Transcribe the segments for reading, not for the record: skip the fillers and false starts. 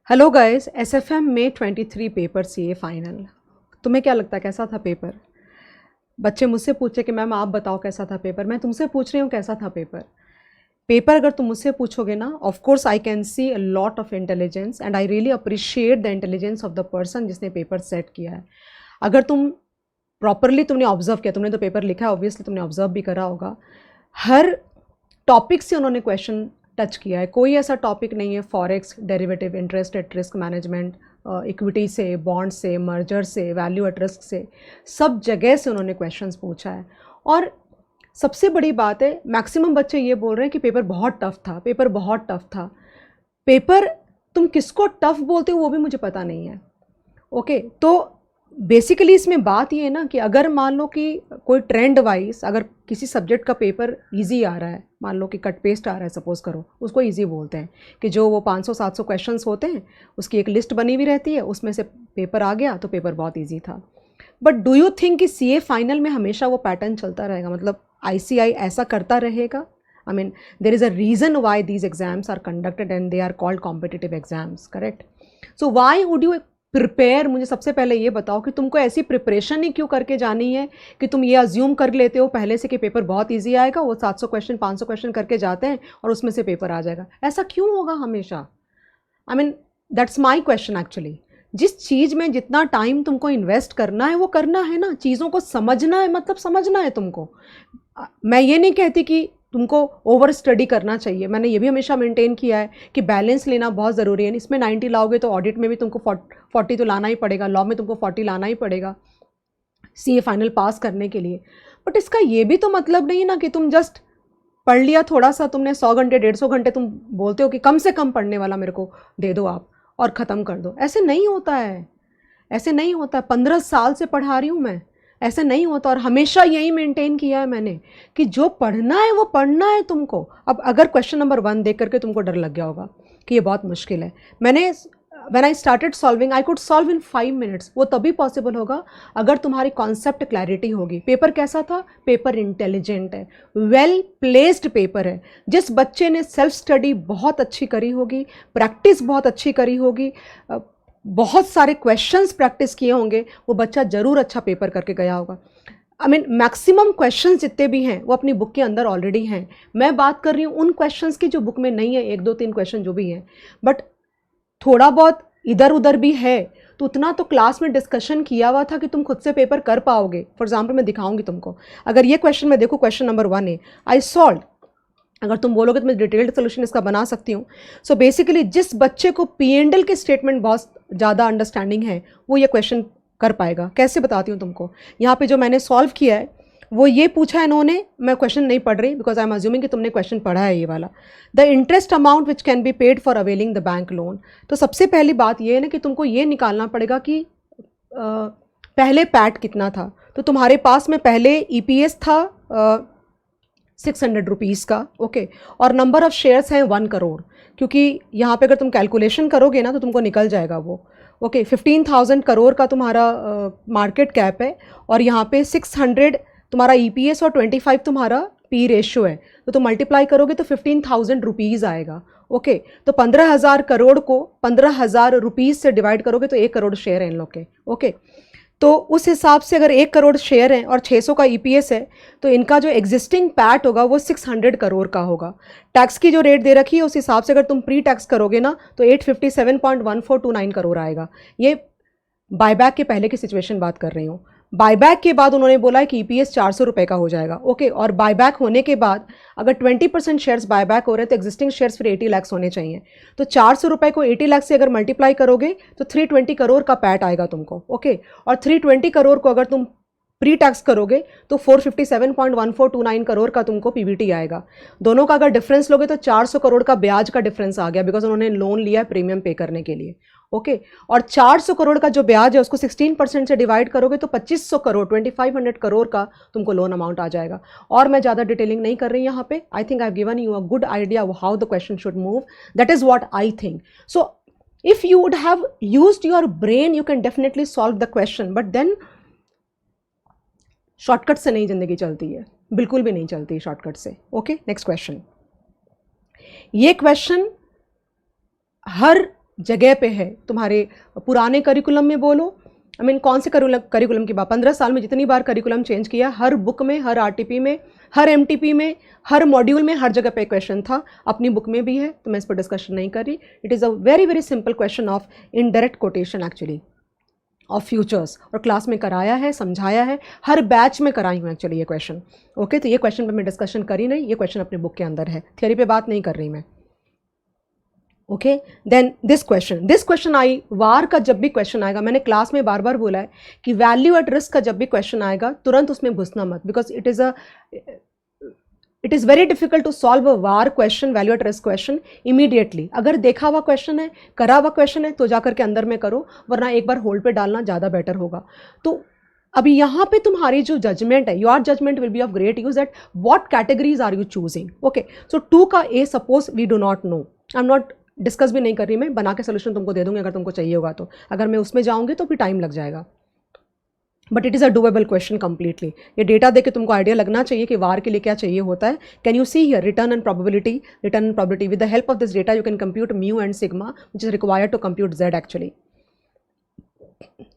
Hello guys, SFM में 23 paper CA final. तुम्हें क्या लगता है कैसा था पेपर? बच्चे मुझसे पूछे कि मैम आप बताओ कैसा था पेपर। मैं तुमसे पूछ रही हूँ कैसा था पेपर। पेपर अगर तुम मुझसे पूछोगे ना, of course I can see a lot of intelligence and I really appreciate the intelligence of the person जिसने पेपर सेट किया है। अगर तुम प्रॉपरली तुमने ऑब्जर्व किया, तुमने तो पेपर लिखा है, ऑब्वियसली तुमने ऑब्जर्व भी करा होगा, हर टॉपिक से उन्होंने क्वेश्चन टच किया है। कोई ऐसा टॉपिक नहीं है, forex, derivative, interest at risk management, equity से, बॉन्ड से, मर्जर से, वैल्यू एट रिस्क से, सब जगह से उन्होंने क्वेश्चंस पूछा है। और सबसे बड़ी बात है, मैक्सिमम बच्चे ये बोल रहे हैं कि पेपर बहुत टफ था, पेपर बहुत टफ था। पेपर तुम किसको टफ बोलते हो वो भी मुझे पता नहीं है। ओके, तो बेसिकली इसमें बात ये है ना कि अगर मान लो कि कोई ट्रेंड वाइज अगर किसी सब्जेक्ट का पेपर इजी आ रहा है, मान लो कि कट पेस्ट आ रहा है, सपोज करो, उसको इजी बोलते हैं कि जो वो 500-700 क्वेश्चंस होते हैं उसकी एक लिस्ट बनी हुई रहती है, उसमें से पेपर आ गया तो पेपर बहुत ईजी था। बट डू यू थिंक कि सीए फाइनल में हमेशा वो पैटर्न चलता रहेगा? मतलब आईसीआई ऐसा करता रहेगा? I mean there is a reason why these exams are conducted and they are called competitive exams, correct? So why would you prepare? मुझे सबसे पहले ये बताओ कि तुमको ऐसी प्रिपरेशन ही क्यों करके जानी है कि तुम ये अज्यूम कर लेते हो पहले से कि पेपर बहुत इजी आएगा, वो 700 क्वेश्चन 500 क्वेश्चन करके जाते हैं और उसमें से पेपर आ जाएगा। ऐसा क्यों होगा हमेशा? I mean that's my question actually. जिस चीज़ में जितना टाइम तुमको इन्वेस्ट करना है वो करना है ना, चीज़ों को समझना है, मतलब समझना है तुमको। मैं ये नहीं कहती कि तुमको ओवर स्टडी करना चाहिए, मैंने ये भी हमेशा मेंटेन किया है कि बैलेंस लेना बहुत ज़रूरी है। इसमें 90 लाओगे तो ऑडिट में भी तुमको 40 तो लाना ही पड़ेगा, लॉ में तुमको 40 लाना ही पड़ेगा सीए फाइनल पास करने के लिए। बट इसका ये भी तो मतलब नहीं ना कि तुम जस्ट पढ़ लिया थोड़ा सा, तुमने 100 घंटे 150 घंटे तुम बोलते हो कि कम से कम पढ़ने वाला मेरे को दे दो आप और ख़त्म कर दो। ऐसे नहीं होता है, ऐसे नहीं होता। 15 साल से पढ़ा रही हूँ मैं, ऐसे नहीं होता। और हमेशा यही मेंटेन किया है मैंने कि जो पढ़ना है वो पढ़ना है तुमको। अब अगर क्वेश्चन नंबर 1 देख करके तुमको डर लग गया होगा कि ये बहुत मुश्किल है, मैंने when I started solving I could solve in 5 minutes. वो तभी पॉसिबल होगा अगर तुम्हारी कॉन्सेप्ट क्लैरिटी होगी। पेपर कैसा था? पेपर इंटेलिजेंट है, वेल प्लेस्ड पेपर है। जिस बच्चे ने सेल्फ स्टडी बहुत अच्छी करी होगी, प्रैक्टिस बहुत अच्छी करी होगी, बहुत सारे क्वेश्चंस प्रैक्टिस किए होंगे, वो बच्चा ज़रूर अच्छा पेपर करके गया होगा। आई मीन मैक्सिमम क्वेश्चंस जितने भी हैं वो अपनी बुक के अंदर ऑलरेडी हैं। मैं बात कर रही हूँ उन क्वेश्चंस की जो बुक में नहीं है, 1 2 3 क्वेश्चन जो भी हैं, बट थोड़ा बहुत इधर उधर भी है। तो उतना तो क्लास में डिस्कशन किया हुआ था कि तुम खुद से पेपर कर पाओगे। फॉर एग्जाम्पल मैं दिखाऊंगी तुमको। अगर ये क्वेश्चन में देखो, क्वेश्चन नंबर 1 है, आई सॉल्व। अगर तुम बोलोगे तो मैं डिटेल्ड सोल्यूशन इसका बना सकती हूँ। सो बेसिकली जिस बच्चे को पीएनडल के स्टेटमेंट बहुत ज़्यादा अंडरस्टैंडिंग है वो ये क्वेश्चन कर पाएगा। कैसे बताती हूँ तुमको। यहाँ पे जो मैंने सॉल्व किया है वो ये पूछा है इन्होंने, मैं क्वेश्चन नहीं पढ़ रही बिकॉज आई एम अज्यूमिंग कि तुमने क्वेश्चन पढ़ा है ये वाला। The interest amount which can be paid for availing the bank loan. तो सबसे पहली बात ये है ना कि तुमको ये निकालना पड़ेगा कि पहले पैट कितना था। तो तुम्हारे पास में पहले ईपीएस था 600 रुपीज़ का, ओके, और नंबर ऑफ़ शेयर्स हैं 1 करोड़। क्योंकि यहाँ पे अगर तुम कैलकुलेशन करोगे ना तो तुमको निकल जाएगा वो, ओके। 15,000 करोड़ का तुम्हारा मार्केट कैप है और यहाँ पे 600 तुम्हारा ईपीएस और 25 तुम्हारा पी रेशियो है। तो तुम मल्टीप्लाई करोगे तो 15,000 रुपीज़ आएगा, ओके। तो 15,000 करोड़ को 15,000 रुपीज़ से डिवाइड करोगे तो 1 करोड़ शेयर है इन लोग के, ओके। तो उस हिसाब से अगर 1 करोड़ शेयर है और 600 का ईपीएस है तो इनका जो एग्जिस्टिंग पैट होगा वो 600 करोड़ का होगा। टैक्स की जो रेट दे रखी है उस हिसाब से अगर तुम प्री टैक्स करोगे ना तो 857.1429 करोड़ आएगा। ये बायबैक के पहले की सिचुएशन बात कर रही हूँ। बायबैक के बाद उन्होंने बोला है कि ईपीएस 400 रुपये का हो जाएगा, ओके। और बायबैक होने के बाद अगर 20% शेयर्स बायबैक हो रहे हैं तो एग्जिस्टिंग शेयर्स फिर 80 लाख होने चाहिए। तो 400 रुपये को 80 लाख से अगर मल्टीप्लाई करोगे तो 320 करोड़ का पैट आएगा तुमको, ओके। और 320 करोड़ को अगर तुम प्री टैक्स करोगे तो 457.1429 करोड़ का तुमको पीबीटी आएगा। दोनों का अगर डिफरेंस लोगे तो 400 करोड़ का ब्याज का डिफरेंस आ गया बिकॉज उन्होंने लोन लिया है प्रीमियम पे करने के लिए, ओके। और 400 करोड़ का जो ब्याज है उसको 16% से डिवाइड करोगे तो 2500 करोड़ 2500 करोड़ का तुमको लोन अमाउंट आ जाएगा। और मैं ज़्यादा डिटेलिंग नहीं कर रही यहाँ पे। I think I have given you a good idea how the question should move. That is what I think. So if you would have used your brain you can definitely solve the question, but then shortcut से नहीं जिंदगी चलती है, बिल्कुल भी नहीं चलती shortcut से, ओके। Next question. ये क्वेश्चन हर जगह पे है, तुम्हारे पुराने करिकुलम में बोलो, आई मीन कौन से करिकुलम की बात, 15 साल में जितनी बार करिकुलम चेंज किया, हर बुक में, हर आरटीपी में, हर एमटीपी में, हर मॉड्यूल में, हर जगह पे क्वेश्चन था, अपनी बुक में भी है, तो मैं इस पर डिस्कशन नहीं कर रही. It is a very very simple question of indirect quotation actually of futures, और क्लास में कराया है, समझाया है, हर बैच में कराई हूँ एक्चुअली ये क्वेश्चन. ओके, तो ये क्वेश्चन पे मैं डिस्कशन करी नहीं, ये क्वेश्चन अपने बुक के अंदर है, थियरी पे बात नहीं कर रही मैं. Okay, then this question I, VaR का जब भी क्वेश्चन आएगा, मैंने क्लास में बार बार बोला है कि वैल्यू एट रिस्क का जब भी क्वेश्चन आएगा तुरंत उसमें घुसना मत, because it is very difficult to solve a VaR question, value at risk question immediately. अगर देखा हुआ क्वेश्चन है, करा हुआ क्वेश्चन है, तो जाकर के अंदर में करो, वरना एक बार होल्ड पे डालना ज़्यादा बेटर होगा. तो अभी यहाँ पे तुम्हारी जो जजमेंट है, your judgement will be of great use that what categories are you choosing. Okay, so 2 का a suppose we do not know, I am not discuss भी नहीं कर रही मैं, बना के सोल्यूशन तुमको दे दूंगी अगर तुमको चाहिए होगा तो, अगर मैं उसमें जाऊंगी तो फिर टाइम लग जाएगा. But it is a doable question completely. ये डेटा देख के तुमको आइडिया लगना चाहिए कि वार के लिए क्या चाहिए होता है. Can you see here return and probability with the help of this data you can compute mu and sigma which is required to compute z actually.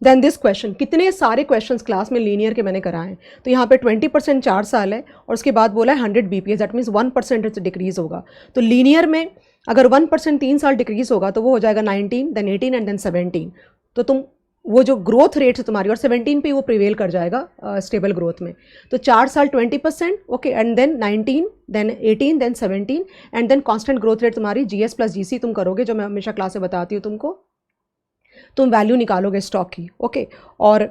Then this question, कितने सारे क्वेश्चंस क्लास में linear के मैंने कराए हैं. तो यहाँ पे 20% 4 साल है, और उसके बाद बोला है 100 BPS, दैट मीन्स 1% डिक्रीज होगा. तो लीनियर में अगर 1% 3 साल डिक्रीज होगा तो वो हो जाएगा 19, देन 18 एंड देन 17. तो तुम वो जो ग्रोथ रेट है तुम्हारी, और 17 पे वो प्रिवेल कर जाएगा स्टेबल ग्रोथ में. तो 4 साल 20%, okay, and then 19, then 18, then 17, and then constant growth rate तुम्हारी GS प्लस GC तुम करोगे, जो मैं हमेशा क्लास में बताती हूँ तुमको, तुम वैल्यू निकालोगे स्टॉक की. ओके, और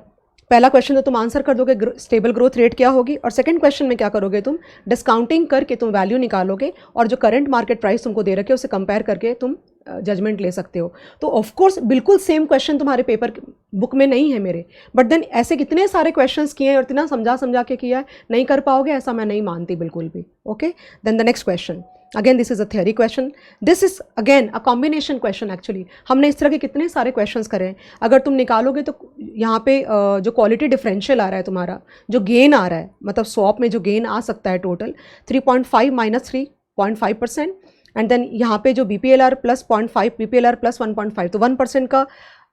पहला क्वेश्चन तो तुम आंसर कर दोगे स्टेबल ग्रोथ रेट क्या होगी, और सेकंड क्वेश्चन में क्या करोगे, तुम डिस्काउंटिंग करके तुम वैल्यू निकालोगे, और जो करंट मार्केट प्राइस तुमको दे रखे उससे कंपेयर करके तुम जजमेंट ले सकते हो. तो ऑफकोर्स बिल्कुल सेम क्वेश्चन तुम्हारे पेपर बुक में नहीं है मेरे, बट देन ऐसे कितने सारे क्वेश्चंस किए हैं और इतना समझा के किया है, नहीं कर पाओगे ऐसा मैं नहीं मानती बिल्कुल भी. Okay, then the next question, again this is a theory question, this is again a combination question actually. हमने इस तरह के कितने सारे क्वेश्चंस करे हैं. अगर तुम निकालोगे तो यहाँ पे जो क्वालिटी डिफरेंशियल आ रहा है तुम्हारा, जो गेन आ रहा है, मतलब स्वैप में जो गेन आ सकता है टोटल 3.5 माइनस 3.5%, एंड देन यहाँ पे जो BPLR प्लस 0.5, BPLR प्लस 1.5, तो 1% का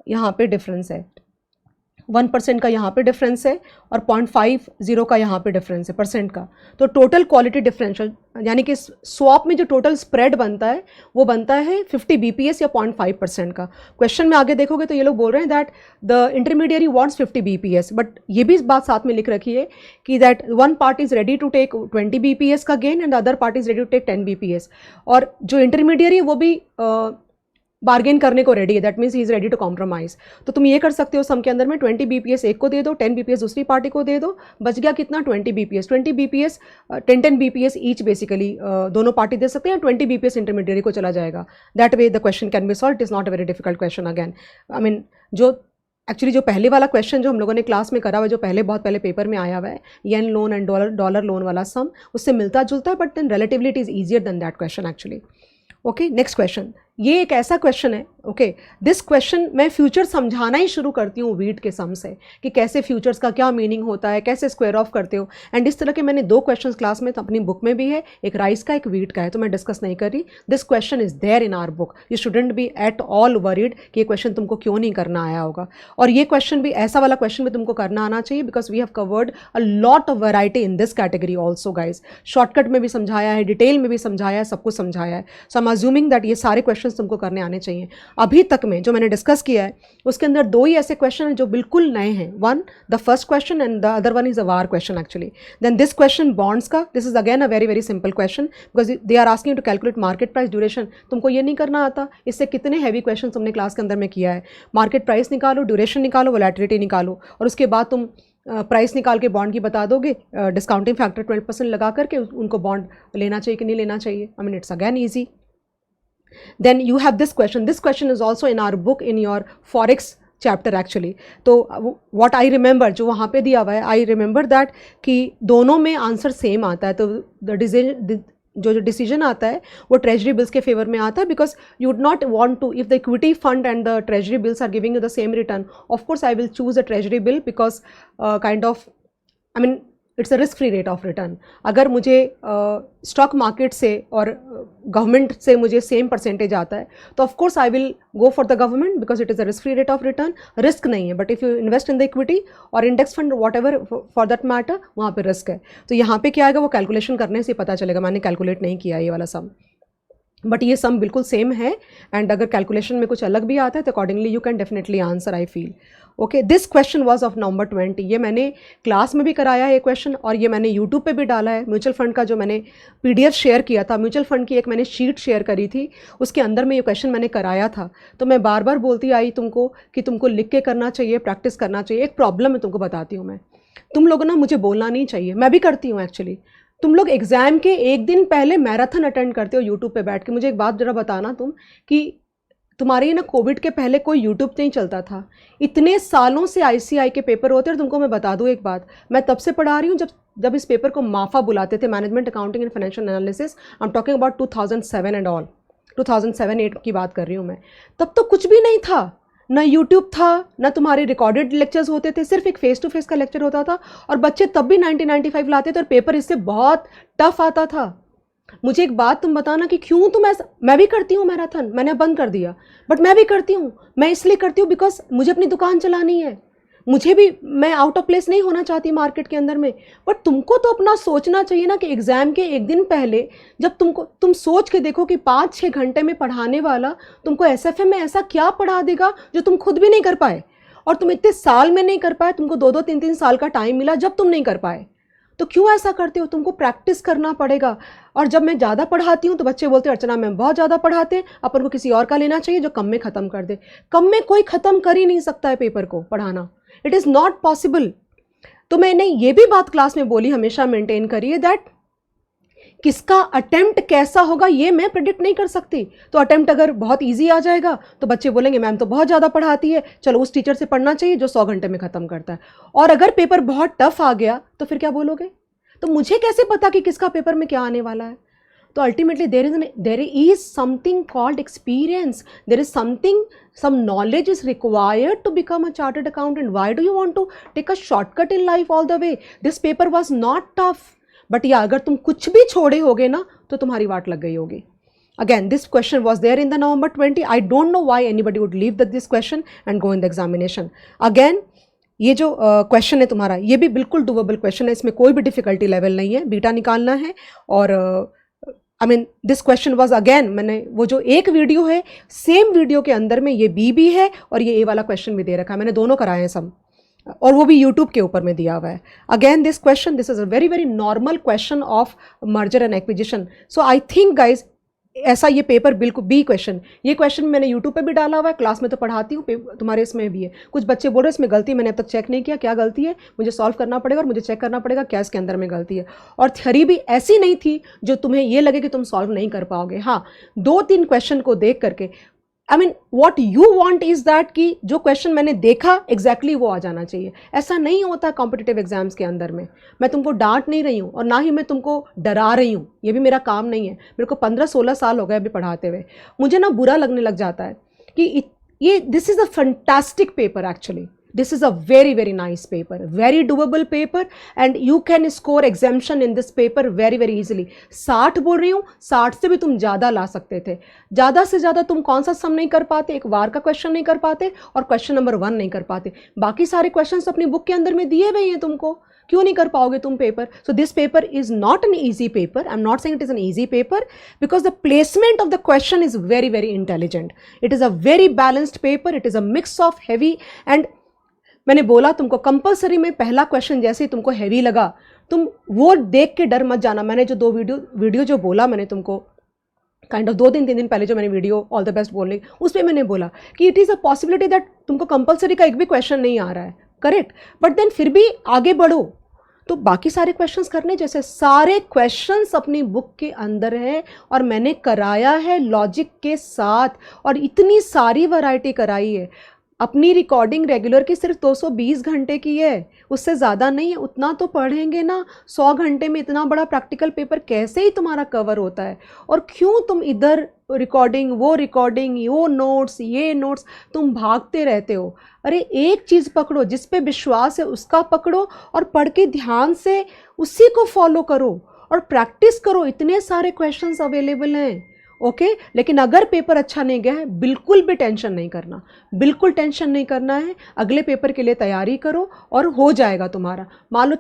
यहाँ पे डिफरेंस है, 1% का यहाँ पे डिफरेंस है, और 0.50 का यहाँ पे डिफरेंस है परसेंट का. तो टोटल क्वालिटी डिफरेंशियल, यानी कि स्वैप में जो टोटल स्प्रेड बनता है वो बनता है 50 BPS या 0.5% का. क्वेश्चन में आगे देखोगे तो ये लोग बोल रहे हैं that the intermediary wants 50 BPS, but ये भी इस बात साथ में लिख रखी है कि that one party is ready to take 20 BPS का gain and other party is ready to take 10 BPS, और जो इंटरमीडिएरी है वो भी बार्गेन करने को रेडी है, that means he is ready to compromise. तो तुम ये कर सकते हो सम के अंदर में 20 BPS एक को दे दो, 10 BPS दूसरी पार्टी को दे दो, बच गया कितना 20 BPS. 20 BPS 10 BPS each basically दोनों पार्टी दे सकते हैं, 20 BPS इंटरमीडिएरी को चला जाएगा. That way the question can be solve. It is not a very difficult question. Again I mean जो एक्चुअली जो पहले वाला क्वेश्चन जो हम लोगों ने क्लास में करा हुआ, जो बहुत पहले पेपर में आया हुआ है, yen loan and dollar loan वाला सम, उससे मिलता जुलता है, but then relatively it is easier than that question actually. Okay, next question, ये एक ऐसा क्वेश्चन है. ओके, दिस क्वेश्चन मैं फ्यूचर समझाना ही शुरू करती हूँ वीट के सम से, कि कैसे फ्यूचर्स का क्या मीनिंग होता है, कैसे स्क्वायर ऑफ करते हो, एंड इस तरह के मैंने 2 क्वेश्चंस क्लास में तो अपनी बुक में भी है, एक राइस का एक वीट का है, तो मैं डिस्कस नहीं कर रही. This question is there in our book. You shouldn't be at all worried कि ये क्वेश्चन तुमको क्यों नहीं करना आया होगा. और ये क्वेश्चन भी, ऐसा वाला क्वेश्चन भी तुमको करना आना चाहिए, because we have covered a lot of variety in this category also guys. Shortcut में भी समझाया है, डिटेल में भी समझाया है, सब कुछ समझाया है. सो आई एम अज्यूमिंग दैट ये सारे क्वेश्चन तुमको करने आने चाहिए. अभी तक में जो मैंने डिस्कस किया है उसके अंदर 2 ही ऐसे क्वेश्चन हैं जो बिल्कुल नए हैं. One the first question and the other one is a VaR question actually. Then this question bonds का, this is again a very very simple question, because they are asking to calculate market price duration. तुमको ये नहीं करना आता, इससे कितने heavy question तुमने class के अंदर में किया है. मार्केट प्राइस निकालो, ड्यूरेशन निकालो, वोलेटिलिटी निकालो, और उसके बाद तुम प्राइस निकाल के बॉन्ड की बता दोगे, डिस्काउंटिंग फैक्टर 12% लगा करके उनको बॉन्ड लेना चाहिए कि नहीं लेना चाहिए. आई mean it's again easy. Then you have this question. This question is also in our book in your forex chapter actually. तो what I remember जो वहाँ पे दिया हुआ है, I remember that कि दोनों में आंसर सेम आता है. तो जो डिसीजन आता है वो ट्रेजरी बिल्स के फेवर में आता है, because you would not want to, if the equity fund and the treasury bills are giving you the same return, of course I will choose a treasury bill, because kind of I mean it's a risk free rate of return. अगर मुझे stock market से और government से मुझे same percentage आता है तो of course I will go for the government because it is a risk free rate of return. Risk नहीं है, but if you invest in the equity or index fund whatever for that matter, वहाँ पे risk है। तो यहाँ पे क्या आएगा वो कैलकुलेशन करने से पता चलेगा। मैंने कैलकुलेट नहीं किया ये वाला सम, बट ये सम बिल्कुल सेम है। एंड अगर कैलकुलेशन में कुछ अलग भी आता है तो accordingly you can definitely answer, I feel. Okay, this question was of November 20। ये मैंने क्लास में भी कराया है ये क्वेश्चन, और ये मैंने यूट्यूब पे भी डाला है। म्यूचुअल फंड का जो मैंने पीडीएफ शेयर किया था, म्यूचुअल फंड की एक मैंने शीट शेयर करी थी, उसके अंदर में ये क्वेश्चन मैंने कराया था। तो मैं बार बार बोलती आई तुमको कि तुमको लिख के करना चाहिए, प्रैक्टिस करना चाहिए। एक प्रॉब्लम है, तुमको बताती हूँ मैं, तुम लोग ना मुझे बोलना नहीं चाहिए, मैं भी करती हूँ एक्चुअली। तुम लोग एग्जाम के एक दिन पहले मैराथन अटेंड करते हो यूट्यूब पे बैठ के। मुझे एक बात जरा बताना तुम कि तुम्हारे ना कोविड के पहले कोई यूट्यूब नहीं चलता था। इतने सालों से आईसीआई के पेपर होते हैं। और तुमको मैं बता दूं एक बात, मैं तब से पढ़ा रही हूँ जब इस पेपर को माफा बुलाते थे, management accounting and financial analysis. I am talking about 2007 and all, 2007-8 की बात कर रही हूँ मैं। तब तो कुछ भी नहीं था, ना यूट्यूब था, ना तुम्हारे रिकॉर्डेड लेक्चर्स होते थे, सिर्फ एक फेस टू फेस का लेक्चर होता था। और बच्चे तब भी 90-95 लाते थे और पेपर इससे बहुत टफ आता था। मुझे एक बात तुम बताना कि क्यों तुम ऐसा। मैं भी करती हूँ मैराथन, मैंने बंद कर दिया, बट मैं भी करती हूँ। मैं इसलिए करती हूँ बिकॉज मुझे अपनी दुकान चलानी है, मुझे भी, मैं आउट ऑफ प्लेस नहीं होना चाहती मार्केट के अंदर में। बट तुमको तो अपना सोचना चाहिए ना कि एग्जाम के एक दिन पहले जब तुम सोच के देखो कि 5-6 घंटे में पढ़ाने वाला तुमको एसएफए में ऐसा क्या पढ़ा देगा जो तुम खुद भी नहीं कर पाए, और तुम इतने साल में नहीं कर पाए, तुमको 2-2, 3-3 साल का टाइम मिला जब तुम नहीं कर पाए। तो क्यों ऐसा करते हो? तुमको प्रैक्टिस करना पड़ेगा। और जब मैं ज़्यादा पढ़ाती हूँ तो बच्चे बोलते हैं अर्चना मैम बहुत ज़्यादा पढ़ाते हैं, अपन को किसी और का लेना चाहिए जो कम में ख़त्म कर दे। कम में कोई ख़त्म कर ही नहीं सकता है पेपर को पढ़ाना, इट इज़ नॉट पॉसिबल। तो मैंने ये भी बात क्लास में बोली, हमेशा मेंटेन करिए दैट किसका अटेम्प्ट कैसा होगा ये मैं प्रेडिक्ट नहीं कर सकती। तो अटेम्प्ट अगर बहुत इजी आ जाएगा तो बच्चे बोलेंगे मैम तो बहुत ज़्यादा पढ़ाती है, चलो उस टीचर से पढ़ना चाहिए जो 100 घंटे में ख़त्म करता है। और अगर पेपर बहुत टफ आ गया तो फिर क्या बोलोगे? तो मुझे कैसे पता कि किसका पेपर में क्या आने वाला है? तो ultimately there is something called experience, there is something, some knowledge is required to become a chartered accountant. Why do you want to take a shortcut in life all the way? This paper was not tough, but yeah, अगर तुम कुछ भी छोड़े होगे ना तो तुम्हारी वाट लग गई होगी। Again, this question was there in the November 20. I don't know why anybody would leave this question and go in the examination. Again, ये जो क्वेश्चन है तुम्हारा, ये भी बिल्कुल डूएबल क्वेश्चन है, इसमें कोई भी डिफिकल्टी लेवल नहीं है, बीटा निकालना है। और I mean this question was again, मैंने वो जो एक वीडियो है सेम वीडियो के अंदर में ये बी भी है और ये ए वाला क्वेश्चन भी दे रखा है, मैंने दोनों कराए हैं सब, और वो भी यूट्यूब के ऊपर में दिया हुआ है। Again this question, this is a very very normal question of merger and acquisition. So I think guys ऐसा ये पेपर बिल्कुल बी क्वेश्चन, ये क्वेश्चन मैंने यूट्यूब पे भी डाला हुआ है, क्लास में तो पढ़ाती हूँ, तुम्हारे इसमें भी है। कुछ बच्चे बोल रहे हैं इसमें गलती, मैंने अब तक चेक नहीं किया क्या गलती है, मुझे सॉल्व करना पड़ेगा और मुझे चेक करना पड़ेगा क्या इसके अंदर में गलती है। और थ्योरी भी ऐसी नहीं थी जो तुम्हें ये लगे कि तुम सॉल्व नहीं कर पाओगे। हाँ, 2-3 क्वेश्चन को देख करके, I mean what you want is that कि जो क्वेश्चन मैंने देखा एग्जैक्टली वो आ जाना चाहिए। ऐसा नहीं होता कॉम्पिटिटिव एग्जाम्स के अंदर में। मैं तुमको डांट नहीं रही हूँ और ना ही मैं तुमको डरा रही हूँ, ये भी मेरा काम नहीं है। मेरे को 15-16 साल हो गए अभी पढ़ाते हुए, मुझे ना बुरा लगने लग जाता है कि ये this is a fantastic paper actually, this is a very very nice paper, very doable paper and you can score exemption in this paper very very easily। 60 बोल रही हूँ, 60 से भी तुम ज़्यादा ला सकते थे। ज़्यादा से ज़्यादा तुम कौन सा सम नहीं कर पाते? एक वार का क्वेश्चन नहीं कर पाते और क्वेश्चन नंबर 1 नहीं कर पाते। बाकी सारे क्वेश्चन अपनी बुक के अंदर में दिए हुए हैं, तुमको क्यों नहीं कर पाओगे तुम paper? So this paper is not an easy paper, I am not saying it is an easy paper because the placement of the question is very very intelligent. It is a very balanced paper, it is a mix of heavy and मैंने बोला तुमको compulsory में पहला question जैसे ही तुमको heavy लगा, तुम वो देख के डर मत जाना। मैंने जो 2 वीडियो जो बोला मैंने तुमको काइंड ऑफ 2-3 दिन पहले जो मैंने वीडियो ऑल द बेस्ट बोलने, उसमें मैंने बोला कि it is a possibility that तुमको कंपलसरी का एक भी क्वेश्चन नहीं आ रहा है, करेक्ट, बट देन फिर भी आगे बढ़ो तो बाकी सारे क्वेश्चंस करने जैसे सारे क्वेश्चंस अपनी बुक के अंदर है और मैंने कराया है लॉजिक के साथ और इतनी सारी वैरायटी कराई है। अपनी रिकॉर्डिंग रेगुलर की सिर्फ 220 घंटे की है, उससे ज़्यादा नहीं है। उतना तो पढ़ेंगे ना, 100 घंटे में इतना बड़ा प्रैक्टिकल पेपर कैसे ही तुम्हारा कवर होता है? और क्यों तुम इधर रिकॉर्डिंग वो नोट्स ये नोट्स तुम भागते रहते हो? अरे एक चीज़ पकड़ो, जिस पे विश्वास है उसका पकड़ो और पढ़ के ध्यान से उसी को फॉलो करो और प्रैक्टिस करो। इतने सारे क्वेश्चंस अवेलेबल हैं, ओके। लेकिन अगर पेपर अच्छा नहीं गया है, बिल्कुल भी टेंशन नहीं करना, बिल्कुल टेंशन नहीं करना है। अगले पेपर के लिए तैयारी करो और हो जाएगा तुम्हारा। मान लो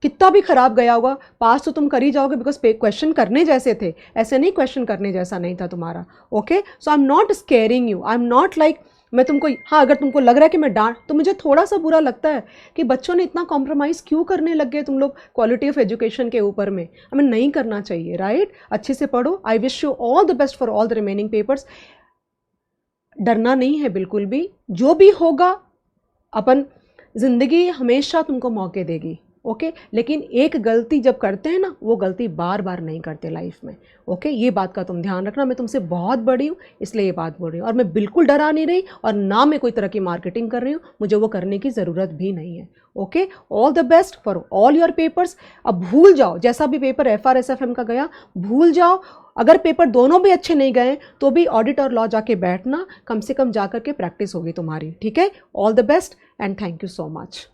कितना भी खराब गया होगा, पास तो तुम कर ही जाओगे, बिकॉज क्वेश्चन करने जैसे थे, ऐसे नहीं क्वेश्चन करने जैसा नहीं था तुम्हारा, okay. So I am not squaring you, I am not like मैं तुमको, हाँ अगर तुमको लग रहा है कि मैं डांट, तो मुझे थोड़ा सा बुरा लगता है कि बच्चों ने इतना कॉम्प्रोमाइज़ क्यों करने लग गए तुम लोग क्वालिटी ऑफ एजुकेशन के ऊपर में। हमें नहीं करना चाहिए, राइट। अच्छे से पढ़ो। I wish you all the best for all the remaining papers. डरना नहीं है बिल्कुल भी, जो भी होगा अपन, ज़िंदगी हमेशा तुमको मौके देगी, ओके। लेकिन एक गलती जब करते हैं ना, वो गलती बार बार नहीं करते लाइफ में, ओके। ये बात का तुम ध्यान रखना। मैं तुमसे बहुत बड़ी हूँ इसलिए ये बात बोल रही हूँ, और मैं बिल्कुल डरा नहीं रही और ना मैं कोई तरह की मार्केटिंग कर रही हूँ, मुझे वो करने की ज़रूरत भी नहीं है, okay. All the best for all your papers. अब भूल जाओ, जैसा भी पेपर FRSFM का गया भूल जाओ। अगर पेपर दोनों भी अच्छे नहीं गए तो भी ऑडिट और लॉ जाके बैठना, कम से कम जा कर के प्रैक्टिस होगी तुम्हारी, ठीक है। All the best and thank you so much.